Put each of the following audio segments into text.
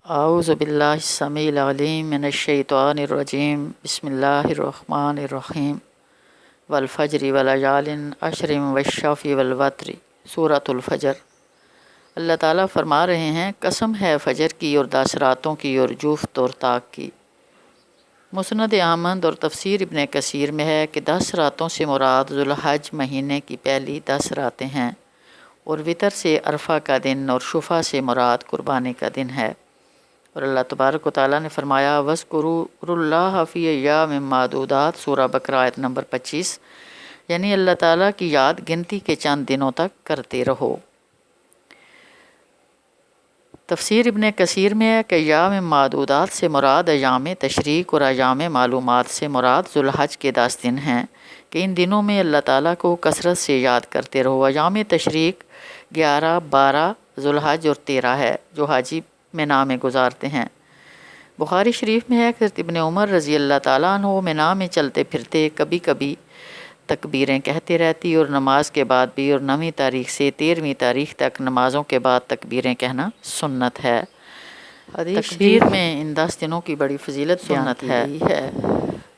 اعوذ باللہ السمیع العلیم من الشیطان الرجیم بسم اللہ الرحمن الرحیم والفجر وليال عشر والشفع والوتر سورۃ الفجر۔ اللہ تعالیٰ فرما رہے ہیں قسم ہے فجر کی اور 10 راتوں کی اور جفت اور طاق کی۔ مسند احمد اور تفسیر ابن کثیر میں ہے کہ 10 راتوں سے مراد ذوالحج مہینے کی پہلی 10 راتیں ہیں، اور وطر سے عرفہ کا دن اور شفع سے مراد قربانی کا دن ہے۔ اور اللہ تبارک و تعالیٰ نے فرمایا وَاذْكُرُوا اللَّهَ فِي أَيَّامٍ مَّعْدُودَاتٍ سورہ بقرہ آیت نمبر 25، یعنی اللہ تعالیٰ کی یاد گنتی کے چند دنوں تک کرتے رہو۔ تفسیر ابن کثیر میں ہے کہ ایام معدودات سے مراد ایام تشریق اور ایام معلومات سے مراد ذوالحج کے 10 دن ہیں کہ ان دنوں میں اللہ تعالیٰ کو کثرت سے یاد کرتے رہو۔ ایام تشریق 11، 12 ذوالحج اور 13 ہے جو حاجی مینا میں گزارتے ہیں۔ بخاری شریف میں ہے کہ ابن عمر رضی اللہ تعالیٰ عنہ مینا میں چلتے پھرتے کبھی کبھی تکبیریں کہتے رہتی، اور نماز کے بعد بھی، اور 9ویں تاریخ سے 13ویں تاریخ تک نمازوں کے بعد تکبیریں کہنا سنت ہے۔ تکبیر میں ان 10 دنوں کی بڑی فضیلت سنت ہے۔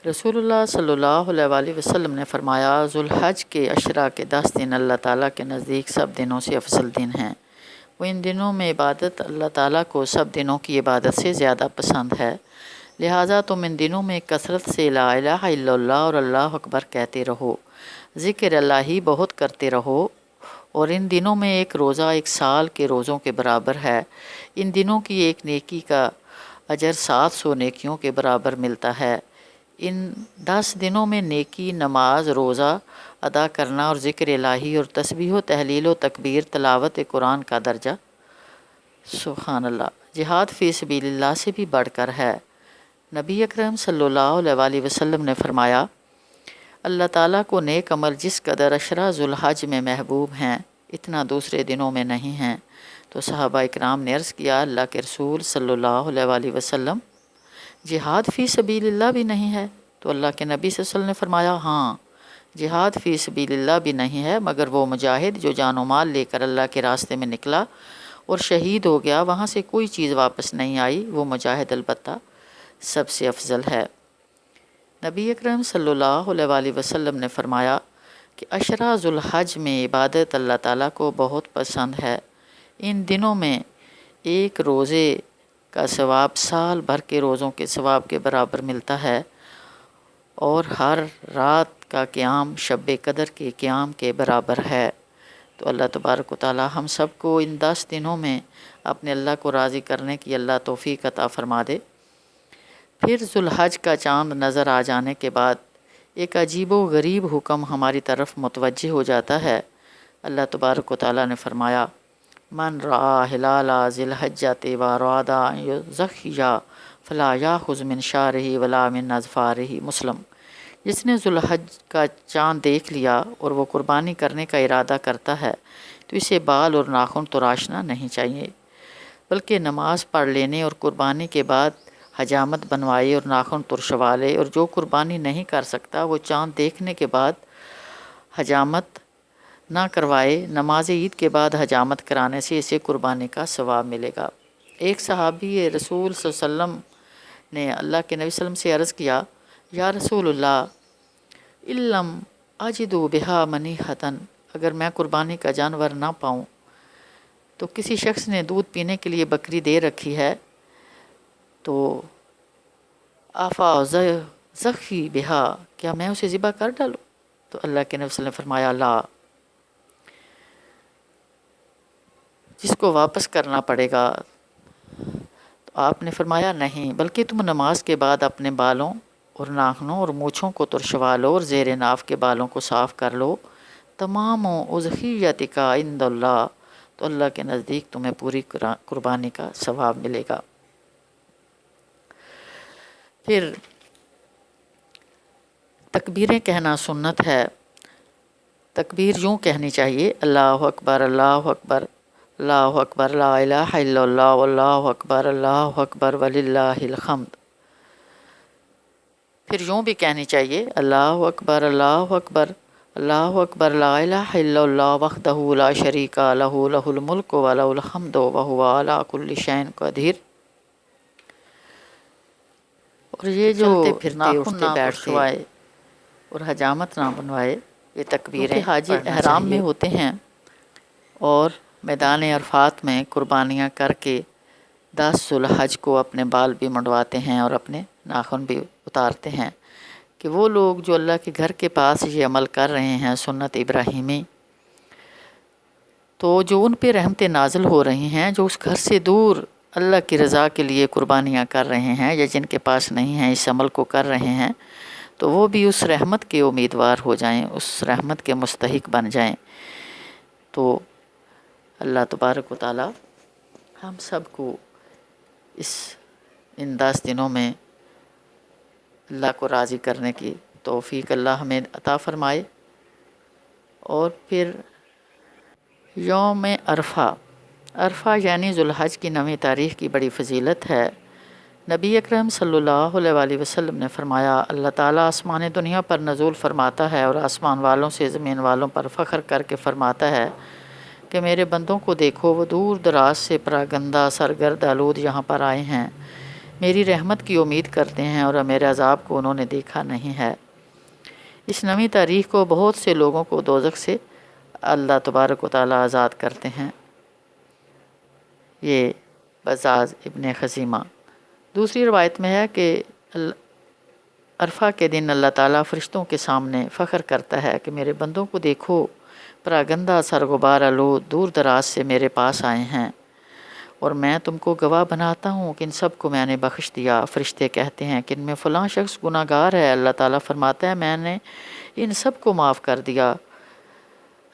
رسول اللہ صلی اللہ علیہ وآلہ وسلم نے فرمایا ذوالحج کے عشرہ کے 10 دن اللہ تعالیٰ کے نزدیک سب دنوں سے افضل دن ہیں۔ وہ ان دنوں میں عبادت اللہ تعالیٰ کو سب دنوں کی عبادت سے زیادہ پسند ہے، لہٰذا تم ان دنوں میں کثرت سے لا الہ الا اللہ اور اللہ اکبر کہتے رہو، ذکر اللہ ہی بہت کرتے رہو، اور ان دنوں میں ایک روزہ 1 سال کے روزوں کے برابر ہے۔ ان دنوں کی ایک نیکی کا اجر 700 نیکیوں کے برابر ملتا ہے۔ ان 10 دنوں میں نیکی، نماز، روزہ ادا کرنا اور ذکر الہی اور تسبیح و تحلیل و تکبیر، تلاوت قرآن کا درجہ سبحان اللہ جہاد فی سبیل اللہ سے بھی بڑھ کر ہے۔ نبی اکرم صلی اللہ علیہ وآلہ وسلم نے فرمایا اللہ تعالیٰ کو نیک عمل جس قدر عشرہ ذوالحج میں محبوب ہیں اتنا دوسرے دنوں میں نہیں ہیں۔ تو صحابہ اکرام نے عرض کیا اللہ کے رسول صلی اللہ علیہ وآلہ وسلم جہاد فی سبیل اللہ بھی نہیں ہے؟ تو اللہ کے نبی صلی اللہ علیہ وسلم نے فرمایا ہاں، جہاد فی سبیل اللہ بھی نہیں ہے، مگر وہ مجاہد جو جان و مال لے کر اللہ کے راستے میں نکلا اور شہید ہو گیا، وہاں سے کوئی چیز واپس نہیں آئی، وہ مجاہد البتہ سب سے افضل ہے۔ نبی اکرم صلی اللہ علیہ وآلہ وسلم نے فرمایا کہ عشرہ ذوالحج میں عبادت اللہ تعالیٰ کو بہت پسند ہے۔ ان دنوں میں ایک روزے کا ثواب سال بھر کے روزوں کے ثواب کے برابر ملتا ہے، اور ہر رات کا قیام شب قدر کے قیام کے برابر ہے۔ تو اللہ تبارک و تعالی ہم سب کو ان 10 دنوں میں اپنے اللہ کو راضی کرنے کی اللہ توفیق عطا فرما دے۔ پھر ذوالحج کا چاند نظر آ جانے کے بعد ایک عجیب و غریب حکم ہماری طرف متوجہ ہو جاتا ہے۔ اللہ تبارک و تعالی نے فرمایا من رعا ہلال ذی الحجۃ واراد ان یضحی فلا یاخذ من شعرہ ولا من اظفارہ، مسلم۔ جس نے ذوالحج کا چاند دیکھ لیا اور وہ قربانی کرنے کا ارادہ کرتا ہے تو اسے بال اور ناخن تراشنا نہیں چاہیے، بلکہ نماز پڑھ لینے اور قربانی کے بعد حجامت بنوائے اور ناخن ترشوا لے، اور جو قربانی نہیں کر سکتا وہ چاند دیکھنے کے بعد حجامت نہ کروائے، نماز عید کے بعد حجامت کرانے سے اسے قربانی کا ثواب ملے گا۔ ایک صحابی رسول صلی اللہ علیہ وسلم نے اللہ کے نبی صلی اللہ علیہ وسلم سے عرض کیا یا رسول اللہ علم اجدو بہا منیحتن، اگر میں قربانی کا جانور نہ پاؤں تو کسی شخص نے دودھ پینے کے لیے بکری دے رکھی ہے تو آفا ذخی بہا، کیا میں اسے ذبح کر ڈالوں؟ تو اللہ کے نبی صلی اللہ علیہ وسلم نے فرمایا لا، جس کو واپس کرنا پڑے گا۔ تو آپ نے فرمایا نہیں، بلکہ تم نماز کے بعد اپنے بالوں اور ناخنوں اور مونچھوں کو ترشوا لو اور زیر ناف کے بالوں کو صاف کر لو، تمام اضحیتک عند اللہ، تو اللہ کے نزدیک تمہیں پوری قربانی کا ثواب ملے گا۔ پھر تکبیریں کہنا سنت ہے۔ تکبیر یوں کہنی چاہیے اللہ اکبر اللہ اکبر اللہ اکبر لا الہ الا اللہ واللہ اکبر اللہ اکبر وللہ الحمد۔ پھر یوں بھی کہنی چاہیے اللہ اکبر اللہ اکبر اللہ اکبر لا الہ الا اللہ وحدہ لا شریک لہ لہ الملک و لہ الحمد وہو علی کل شیء قدیر۔ اور یہ جو چلتے پھرتے ناخن اٹھتے نہ بیٹھتے کٹوائے اور حجامت نہ بنوائے، یہ تکبیریں کیونکہ حاجی پڑھنا احرام میں چاہیے۔ ہوتے ہیں اور میدان عرفات میں قربانیاں کر کے 10 ذو الحج کو اپنے بال بھی منڈواتے ہیں اور اپنے ناخن بھی اتارتے ہیں، کہ وہ لوگ جو اللہ کے گھر کے پاس یہ عمل کر رہے ہیں سنت ابراہیمی، تو جو ان پہ رحمتیں نازل ہو رہی ہیں، جو اس گھر سے دور اللہ کی رضا کے لیے قربانیاں کر رہے ہیں یا جن کے پاس نہیں ہیں اس عمل کو کر رہے ہیں، تو وہ بھی اس رحمت کے امیدوار ہو جائیں، اس رحمت کے مستحق بن جائیں۔ تو اللہ تبارک و تعالی ہم سب کو ان 10 دنوں میں اللہ کو راضی کرنے کی توفیق اللہ ہمیں عطا فرمائے۔ اور پھر یوم عرفہ، عرفہ یعنی ذو الحج کی 9ویں تاریخ کی بڑی فضیلت ہے۔ نبی اکرم صلی اللہ علیہ وآلہ وسلم نے فرمایا، اللہ تعالیٰ آسمان دنیا پر نزول فرماتا ہے اور آسمان والوں سے زمین والوں پر فخر کر کے فرماتا ہے کہ میرے بندوں کو دیکھو، وہ دور دراز سے پراگندہ سرگرد آلود یہاں پر آئے ہیں، میری رحمت کی امید کرتے ہیں اور میرے عذاب کو انہوں نے دیکھا نہیں ہے۔ اس 9ویں تاریخ کو بہت سے لوگوں کو دوزخ سے اللہ تبارک و تعالیٰ آزاد کرتے ہیں۔ یہ بزاز ابن خزیمہ۔ دوسری روایت میں ہے کہ عرفہ کے دن اللہ تعالیٰ فرشتوں کے سامنے فخر کرتا ہے کہ میرے بندوں کو دیکھو، پراگندہ سرغبار آلود دور دراز سے میرے پاس آئے ہیں اور میں تم کو گواہ بناتا ہوں کہ ان سب کو میں نے بخش دیا۔ فرشتے کہتے ہیں کہ ان میں فلاں شخص گناہ گار ہے، اللہ تعالیٰ فرماتا ہے میں نے ان سب کو معاف کر دیا۔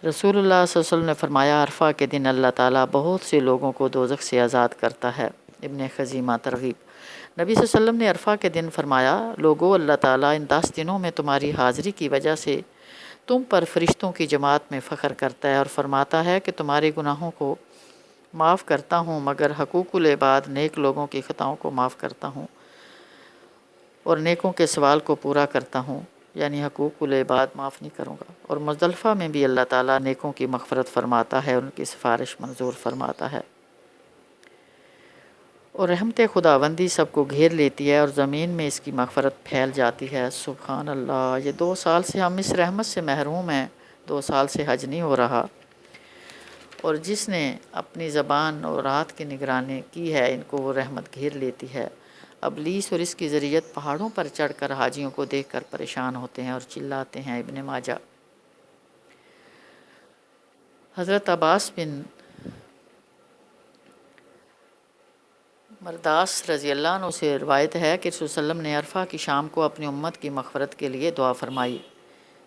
رسول اللہ صلی اللہ علیہ وسلم نے فرمایا، عرفہ کے دن اللہ تعالیٰ بہت سے لوگوں کو دوزخ سے آزاد کرتا ہے۔ ابن خزیمہ ترغیب۔ نبی صلی اللہ علیہ وسلم نے عرفہ کے دن فرمایا، لوگو اللہ تعالیٰ ان 10 دنوں میں تمہاری حاضری کی وجہ سے تم پر فرشتوں کی جماعت میں فخر کرتا ہے اور فرماتا ہے کہ تمہارے گناہوں کو معاف کرتا ہوں، مگر حقوق العباد نیک لوگوں کی خطاؤں کو معاف کرتا ہوں اور نیکوں کے سوال کو پورا کرتا ہوں، یعنی حقوق العباد معاف نہیں کروں گا۔ اور مزدلفہ میں بھی اللہ تعالیٰ نیکوں کی مغفرت فرماتا ہے، ان کی سفارش منظور فرماتا ہے اور رحمت خداوندی سب کو گھیر لیتی ہے اور زمین میں اس کی مغفرت پھیل جاتی ہے۔ سبحان اللہ۔ یہ 2 سال سے ہم اس رحمت سے محروم ہیں، 2 سال سے حج نہیں ہو رہا، اور جس نے اپنی زبان اور رات کی نگرانی کی ہے ان کو وہ رحمت گھیر لیتی ہے۔ ابلیس اور اس کی ذریت پہاڑوں پر چڑھ کر حاجیوں کو دیکھ کر پریشان ہوتے ہیں اور چلاتے ہیں۔ ابن ماجہ۔ حضرت عباس بن مرداس رضی اللہ عنہ سے روایت ہے کہ رسول صلی اللہ علیہ وسلم نے عرفہ کی شام کو اپنی امت کی مغفرت کے لیے دعا فرمائی،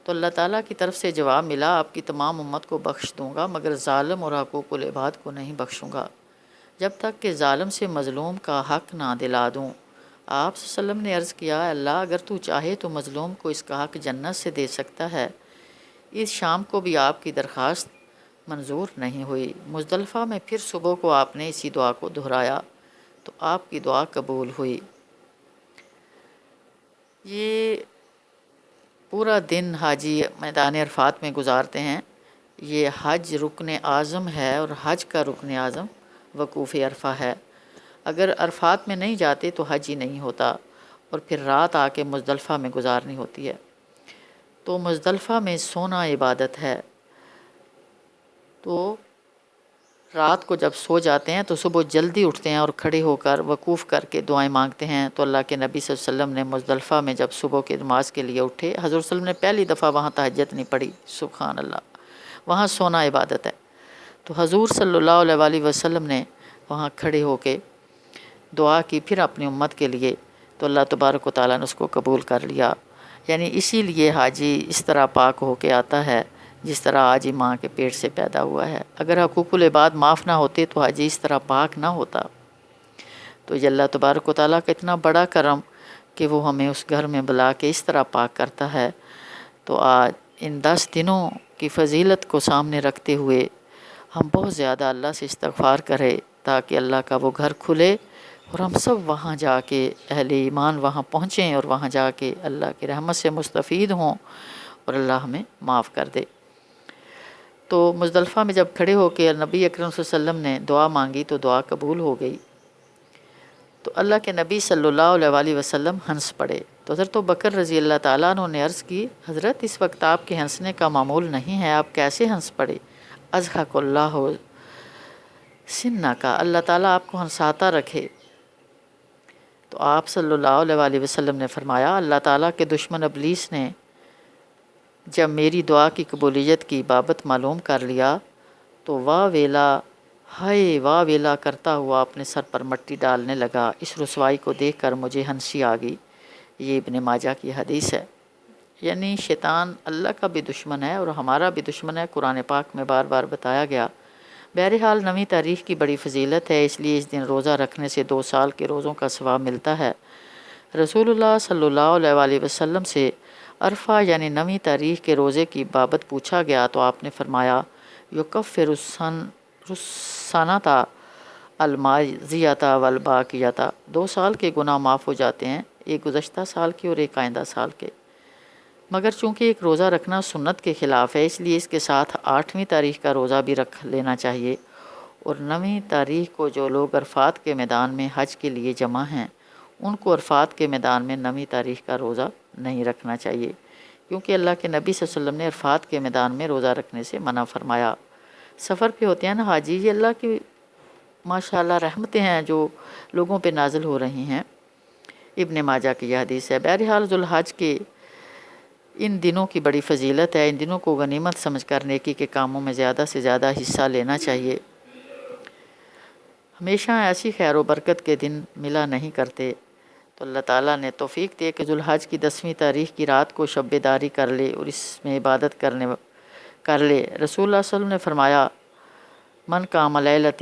تو اللہ تعالیٰ کی طرف سے جواب ملا، آپ کی تمام امت کو بخش دوں گا مگر ظالم اور حقوق العباد کو نہیں بخشوں گا جب تک کہ ظالم سے مظلوم کا حق نہ دلا دوں۔ آپ صلی اللہ علیہ وسلم نے عرض کیا، اللہ اگر تو چاہے تو مظلوم کو اس کا حق جنت سے دے سکتا ہے۔ اس شام کو بھی آپ کی درخواست منظور نہیں ہوئی۔ مزدلفہ میں پھر صبح کو آپ نے اسی دعا کو دہرایا تو آپ کی دعا قبول ہوئی۔ یہ پورا دن حاجی میدان عرفات میں گزارتے ہیں۔ یہ حج رکن اعظم ہے اور حج کا رکن اعظم وقوف عرفہ ہے۔ اگر عرفات میں نہیں جاتے تو حج ہی نہیں ہوتا، اور پھر رات آ کے مزدلفہ میں گزارنی ہوتی ہے۔ تو مزدلفہ میں سونا عبادت ہے، تو رات کو جب سو جاتے ہیں تو صبح جلدی اٹھتے ہیں اور کھڑے ہو کر وقوف کر کے دعائیں مانگتے ہیں۔ تو اللہ کے نبی صلی اللہ علیہ وسلم نے مزدلفہ میں جب صبح کی نماز کے لیے اٹھے، حضور صلی اللہ علیہ وسلم نے پہلی دفعہ وہاں تہجد نہیں پڑھی۔ سبحان اللہ۔ وہاں سونا عبادت ہے، تو حضور صلی اللہ علیہ وآلہ وسلم نے وہاں کھڑے ہو کے دعا کی پھر اپنی امت کے لیے، تو اللہ تبارک و تعالیٰ نے اس کو قبول کر لیا۔ یعنی اسی لیے حاجی اس طرح پاک ہو کے آتا ہے جس طرح آج ہی ماں کے پیٹ سے پیدا ہوا ہے۔ اگر حقوق العباد معاف نہ ہوتے تو حاجی اس طرح پاک نہ ہوتا۔ تو یہ اللہ تبارک و تعالیٰ کا اتنا بڑا کرم کہ وہ ہمیں اس گھر میں بلا کے اس طرح پاک کرتا ہے۔ تو آج ان 10 دنوں کی فضیلت کو سامنے رکھتے ہوئے ہم بہت زیادہ اللہ سے استغفار کریں تاکہ اللہ کا وہ گھر کھلے اور ہم سب وہاں جا کے اہل ایمان وہاں پہنچیں اور وہاں جا کے اللہ کی رحمت سے مستفید ہوں اور اللہ ہمیں معاف کر دے۔ تو مزدلفہ میں جب کھڑے ہو کے نبی اکرم صلی اللہ علیہ وسلم نے دعا مانگی تو دعا قبول ہو گئی۔ تو اللہ کے نبی صلی اللہ علیہ وسلم ہنس پڑے۔ تو حضرت بکر رضی اللہ تعالیٰ عنہ نے عرض کی، حضرت اس وقت آپ کے ہنسنے کا معمول نہیں ہے، آپ کیسے ہنس پڑے؟ اضحک اللہ سنہ کا، اللہ تعالیٰ آپ کو ہنساتا رکھے۔ تو آپ صلی اللہ علیہ وسلم نے فرمایا، اللہ تعالیٰ کے دشمن ابلیس نے جب میری دعا کی قبولیت کی بابت معلوم کر لیا تو واہ ویلا، ہائے واہ ویلا کرتا ہوا اپنے سر پر مٹی ڈالنے لگا۔ اس رسوائی کو دیکھ کر مجھے ہنسی آ گئی۔ یہ ابن ماجہ کی حدیث ہے۔ یعنی شیطان اللہ کا بھی دشمن ہے اور ہمارا بھی دشمن ہے، قرآن پاک میں بار بار بتایا گیا۔ بہرحال 9ویں تاریخ کی بڑی فضیلت ہے، اس لیے اس دن روزہ رکھنے سے 2 سال کے روزوں کا ثواب ملتا ہے۔ رسول اللہ صلی اللہ علیہ وسلم سے عرفہ یعنی 9ویں تاریخ کے روزے کی بابت پوچھا گیا تو آپ نے فرمایا، یکفر السنۃ الماضیۃ والباقیۃ، 2 سال کے گناہ معاف ہو جاتے ہیں، ایک گزشتہ سال کے اور ایک آئندہ سال کے۔ مگر چونکہ ایک روزہ رکھنا سنت کے خلاف ہے، اس لیے اس کے ساتھ 8ویں تاریخ کا روزہ بھی رکھ لینا چاہیے، اور 9ویں تاریخ کو جو لوگ عرفات کے میدان میں حج کے لیے جمع ہیں ان کو عرفات کے میدان میں 9ویں تاریخ کا روزہ نہیں رکھنا چاہیے، کیونکہ اللہ کے نبی صلی اللہ علیہ وسلم نے عرفات کے میدان میں روزہ رکھنے سے منع فرمایا۔ سفر پہ ہوتے ہیں نا حاجی، یہ اللہ کی ماشاءاللہ رحمتیں ہیں جو لوگوں پہ نازل ہو رہی ہیں۔ ابن ماجہ کی یہ حدیث ہے۔ بہرحال ذوالحج کے ان دنوں کی بڑی فضیلت ہے، ان دنوں کو غنیمت سمجھ کر نیکی کے کاموں میں زیادہ سے زیادہ حصہ لینا چاہیے۔ ہمیشہ ایسی خیر و برکت کے دن ملا نہیں کرتے، تو اللہ تعالیٰ نے توفیق دے کہ ذوالحج کی 10ویں تاریخ کی رات کو شب بیداری کر لے اور اس میں عبادت کر لے۔ رسول اللہ صلی اللہ علیہ وسلم نے فرمایا، من قام لیلۃ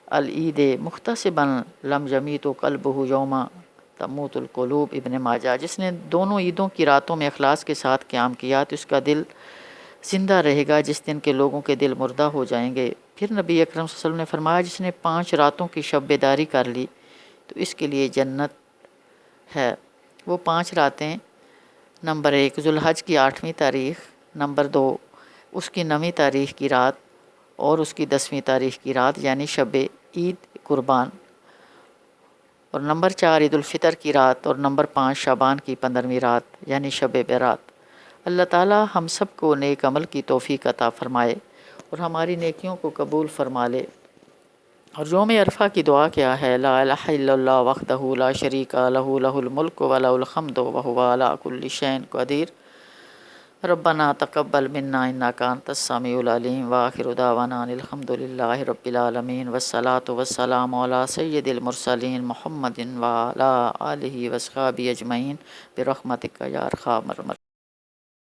العید محتسبا لم یمیت قلبہ یوم تموت القلوب، ابن ماجہ، جس نے دونوں عیدوں کی راتوں میں اخلاص کے ساتھ قیام کیا تو اس کا دل زندہ رہے گا جس دن کے لوگوں کے دل مردہ ہو جائیں گے۔ پھر نبی اکرم صلی اللہ علیہ وسلم نے فرمایا، جس نے 5 راتوں کی شب بیداری کر لی تو اس کے لیے جنت ہے۔ وہ 5 راتیں، نمبر 1 ذوالحج کی 8ویں تاریخ، نمبر 2 اس کی 9ویں تاریخ کی رات اور اس کی 10ویں تاریخ کی رات یعنی شب عید قربان، اور نمبر 4 عید الفطر کی رات، اور نمبر 5 شعبان کی 15ویں رات یعنی شب برات۔ اللہ تعالیٰ ہم سب کو نیک عمل کی توفیق عطا فرمائے اور ہماری نیکیوں کو قبول فرما لے۔ اور یوم عرفہ کی دعا کیا ہے؟ لا الہ الا اللہ وحدہ لا شریک لہ، لہ الملک و لہ الحمد وہو علی کل شیء قدیر۔ ربنا تقبل منا انک انت السمیع العلیم، وآخر دعوانا ان الحمد للہ رب العالمین، والصلاة والسلام علی سید المرسلین محمد وعلی آلہ وصحبہ اجمعین برحمتک یا ارحم الراحمین۔